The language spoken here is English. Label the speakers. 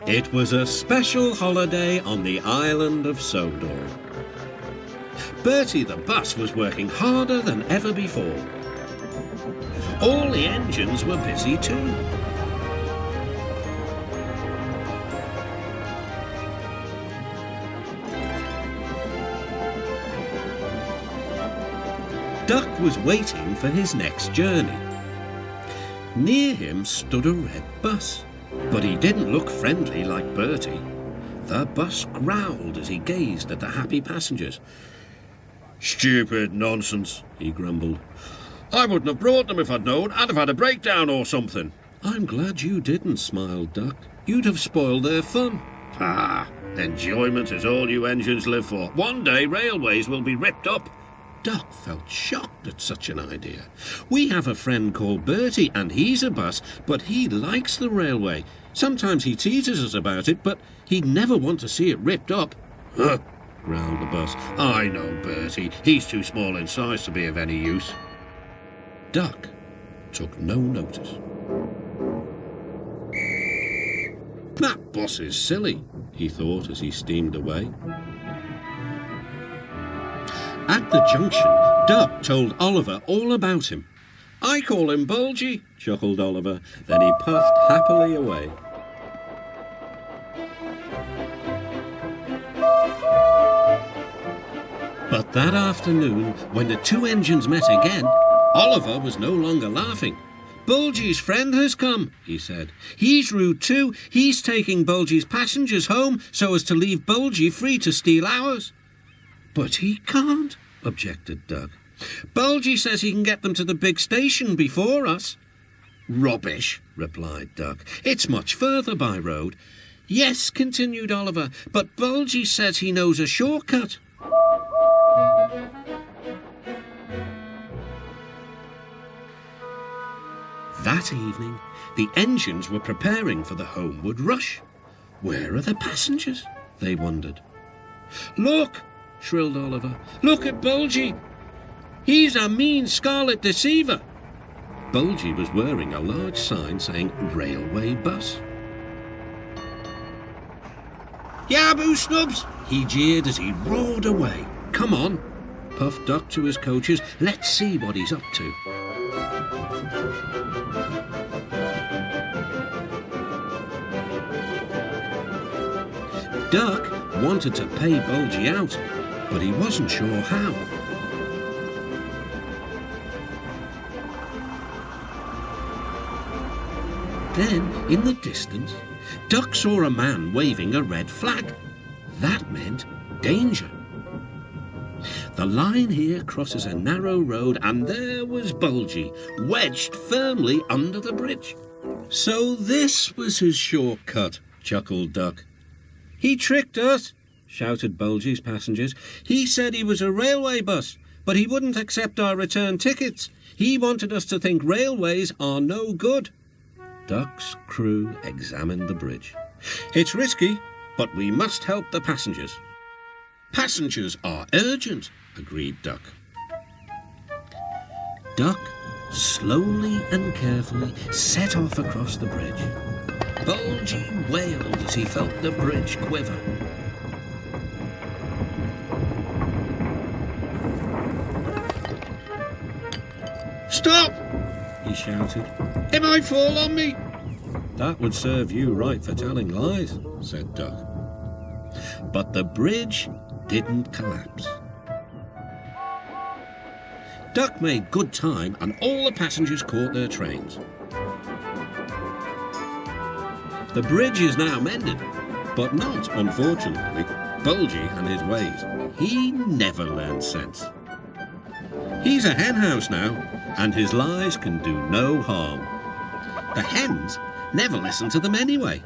Speaker 1: It was a special holiday on the island of Sodor. Bertie the bus was working harder than ever before. All the engines were busy too. Duck was waiting for his next journey. Near him stood a red bus, but he didn't look friendly like Bertie. The bus growled as he gazed at the happy passengers. "Stupid nonsense," he grumbled. "I wouldn't have brought them if I'd known. I'd have had a breakdown or something." "I'm glad you didn't," smiled Duck. "You'd have spoiled their fun." "Ah, enjoyment is all you engines live for. One day railways will be ripped up." Duck felt shocked at such an idea. "We have a friend called Bertie, and he's a bus, but he likes the railway. Sometimes he teases us about it, but he'd never want to see it ripped up." "Huh," growled the bus. "I know Bertie. He's too small in size to be of any use." Duck took no notice. "That bus is silly," he thought as he steamed away. At the junction, Duck told Oliver all about him. "I call him Bulgy," chuckled Oliver. Then he puffed happily away. But that afternoon, when the two engines met again, Oliver was no longer laughing. "Bulgy's friend has come," he said. "He's rude too. He's taking Bulgy's passengers home so as to leave Bulgy free to steal ours." "But he can't," objected Duck. "Bulgy says he can get them to the big station before us." "Rubbish," replied Duck. "It's much further by road." "Yes," continued Oliver, "but Bulgy says he knows a shortcut." That evening, the engines were preparing for the homeward rush. "Where are the passengers?" they wondered. "Look!" shrilled Oliver. "Look at Bulgy! He's a mean scarlet deceiver." Bulgy was wearing a large sign saying "Railway Bus." "Yaboo snubs!" he jeered as he roared away. "Come on," puffed Duck to his coaches. "Let's see what he's up to." Duck wanted to pay Bulgy out, but he wasn't sure how. Then, in the distance, Duck saw a man waving a red flag. That meant danger. The line here crosses a narrow road, and there was Bulgy, wedged firmly under the bridge. "So this was his shortcut," chuckled Duck. "He tricked us," shouted Bulgy's passengers. "He said he was a railway bus, but he wouldn't accept our return tickets. He wanted us to think railways are no good." Duck's crew examined the bridge. "It's risky, but we must help the passengers." "Passengers are urgent," agreed Duck. Duck slowly and carefully set off across the bridge. Bulgy wailed as he felt the bridge quiver. "Stop!" he shouted. "It might fall on me." "That would serve you right for telling lies," said Duck. But the bridge didn't collapse. Duck made good time, and all the passengers caught their trains. The bridge is now mended, but not, unfortunately, Bulgy and his ways. He never learned sense. He's a hen house now, and his lies can do no harm. The hens never listen to them anyway.